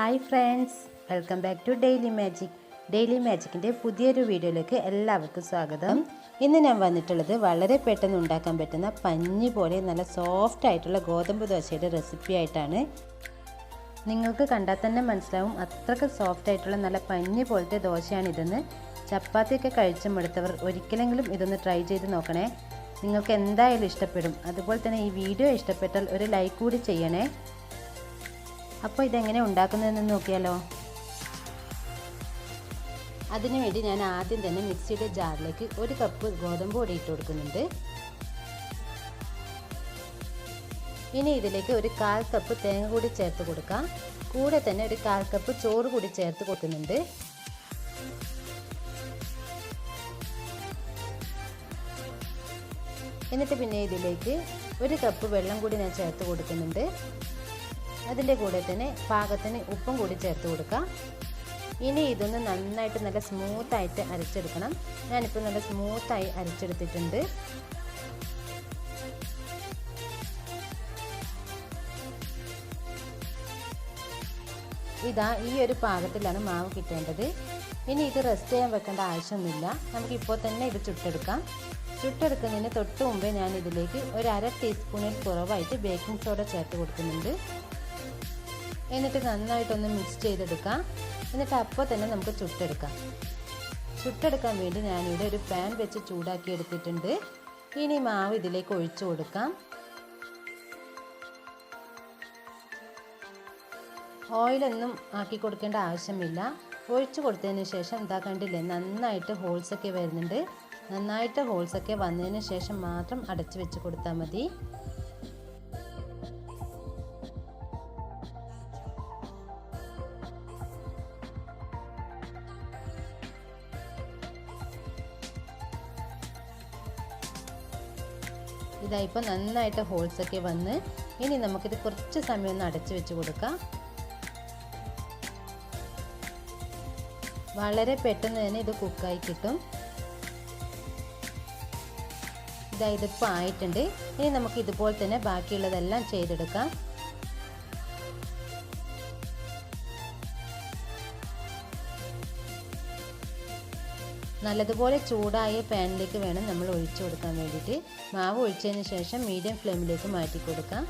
Hi friends, welcome back to daily magic. Daily മാജിക്കിൻ്റെ പുതിയൊരു വീഡിയോയിലേക്ക് എല്ലാവർക്കും സ്വാഗതം. ഇന്ന് ഞാൻ വന്നിട്ടുള്ളത് വളരെ പെട്ടെന്ന് ഉണ്ടാക്കാൻ പറ്റുന്ന പഞ്ഞി പോലെ നല്ല സോഫ്റ്റ് ആയിട്ടുള്ള ഗോതമ്പ് ദോശയുടെ റെസിപ്പി ആയിട്ടാണ്. നിങ്ങൾക്ക് കണ്ടാൽ തന്നെ മനസ്സിലാവും അത്രയ്ക്ക് സോഫ്റ്റ് ആയിട്ടുള്ള നല്ല പഞ്ഞി പോലത്തെ ദോശയാണിതെന്ന്. ചപ്പാത്തിയൊക്കെ കഴിച്ചു മടുത്തവർ ഒരിക്കലെങ്കിലും ഇതൊന്ന് ട്രൈ ചെയ്ത് നോക്കണേ. നിങ്ങൾക്ക് എന്തായാലും ഇഷ്ടപ്പെടും. അതുപോലെ തന്നെ ഈ വീഡിയോ ഇഷ്ടപ്പെട്ടാൽ ഒരു ലൈക്ക് കൂടി ചെയ്യണേ. അപ്പോൾ ഇതെങ്ങനെ ഉണ്ടാക്കുന്നതെന്ന് നോക്കിയാലോ. അതിനുവേണ്ടി ഞാൻ ആദ്യം തന്നെ മിക്സിയുടെ ജാറിലേക്ക് 1 കപ്പ് ഗോതമ്പ് പൊടി ഇട്ട് കൊടുക്കുന്നുണ്ട്. ഇനി ഇതിലേക്ക് ഒരു 1/4 കപ്പ് തേങ്ങ കൂടി ചേർത്ത് കൊടുക്കാം. കൂടെ തന്നെ ഒരു 1/4 കപ്പ് ചോറ് കൂടി ചേർത്ത് കൊടുക്കുന്നുണ്ട്. എന്നിട്ട് പിന്നെ ഇതിലേക്ക് 1 കപ്പ് വെള്ളം കൂടി ഞാൻ ചേർത്ത് കൊടുക്കുന്നുണ്ട്. അതിൻ്റെ കൂടെ തന്നെ പാകത്തിന് ഉപ്പും കൂടി ചേർത്ത് കൊടുക്കാം. ഇനി ഇതൊന്ന് നന്നായിട്ട് നല്ല സ്മൂത്തായിട്ട് അരച്ചെടുക്കണം. ഞാനിപ്പോൾ നല്ല സ്മൂത്തായി അരച്ചെടുത്തിട്ടുണ്ട്. ഇതാ ഈ ഒരു പാകത്തിലാണ് മാവ് കിട്ടേണ്ടത്. ഇനി ഇത് റെസ്റ്റ് ചെയ്യാൻ വെക്കേണ്ട ആവശ്യമൊന്നുമില്ല. നമുക്കിപ്പോൾ തന്നെ ഇത് ചുട്ടെടുക്കാം. ചുട്ടെടുക്കുന്നതിന് തൊട്ട് മുമ്പേ ഞാൻ ഇതിലേക്ക് ഒരു 1/2 ടീസ്പൂണിൽ കുറവായിട്ട് ബേക്കിംഗ് സോഡ ചേർത്ത് കൊടുക്കുന്നുണ്ട്. എന്നിട്ട് നന്നായിട്ടൊന്ന് മിക്സ് ചെയ്തെടുക്കാം. എന്നിട്ട് അപ്പോൾ തന്നെ നമുക്ക് ചുട്ടെടുക്കാം. ചുട്ടെടുക്കാൻ വേണ്ടി ഞാനിവിടെ ഒരു പാൻ വെച്ച് ചൂടാക്കി എടുത്തിട്ടുണ്ട്. ഇനി മാവ് ഇതിലേക്ക് ഒഴിച്ചു കൊടുക്കാം. ഓയിലൊന്നും ആക്കി കൊടുക്കേണ്ട ആവശ്യമില്ല. ഒഴിച്ചു കൊടുത്തതിന് ശേഷം എന്താ കണ്ടില്ലേ, നന്നായിട്ട് ഹോൾസൊക്കെ വരുന്നുണ്ട്. നന്നായിട്ട് ഹോൾസൊക്കെ വന്നതിന് ശേഷം മാത്രം അടച്ചു വെച്ച് കൊടുത്താൽ മതി. ഇതായിപ്പോൾ നന്നായിട്ട് ഹോൾസൊക്കെ വന്ന് ഇനി നമുക്കിത് കുറച്ച് സമയം ഒന്ന് അടച്ചു വെച്ച് കൊടുക്കാം. വളരെ പെട്ടെന്ന് തന്നെ ഇത് കുക്കായി കിട്ടും. ഇതിപ്പോൾ ആയിട്ടുണ്ട്. ഇനി നമുക്ക് ഇതുപോലെ തന്നെ ബാക്കിയുള്ളതെല്ലാം ചെയ്തെടുക്കാം. നല്ലതുപോലെ ചൂടായ പാനിലേക്ക് വേണം നമ്മൾ ഒഴിച്ചു കൊടുക്കാൻ വേണ്ടിയിട്ട്. മാവ് ഒഴിച്ചതിന് ശേഷം മീഡിയം ഫ്ലെയിമിലേക്ക് മാറ്റി കൊടുക്കാം.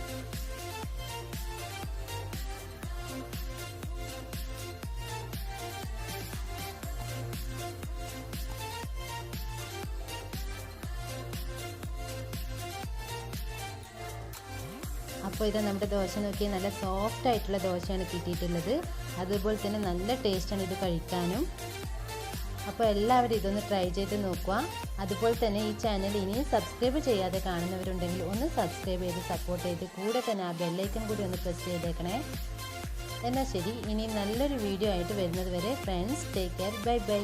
അപ്പോൾ ഇത് നമ്മുടെ ദോശ നോക്കി നല്ല സോഫ്റ്റ് ആയിട്ടുള്ള ദോശയാണ് കിട്ടിയിട്ടുള്ളത്. അതുപോലെ തന്നെ നല്ല ടേസ്റ്റാണ് ഇത് കഴിക്കാനും. അപ്പോൾ എല്ലാവരും ഇതൊന്ന് ട്രൈ ചെയ്ത് നോക്കുക. അതുപോലെ തന്നെ ഈ ചാനൽ ഇനിയും സബ്സ്ക്രൈബ് ചെയ്യാതെ കാണുന്നവരുണ്ടെങ്കിൽ ഒന്ന് സബ്സ്ക്രൈബ് ചെയ്ത് സപ്പോർട്ട് ചെയ്ത് കൂടെ തന്നെ ആ ബെല്ലൈക്കൺ കൂടി ഒന്ന് പ്രസ് ചെയ്തേക്കണേ. എന്നാൽ ശരി, ഇനി നല്ലൊരു വീഡിയോ ആയിട്ട് വരുന്നത് വരെ friends, take care, bye bye.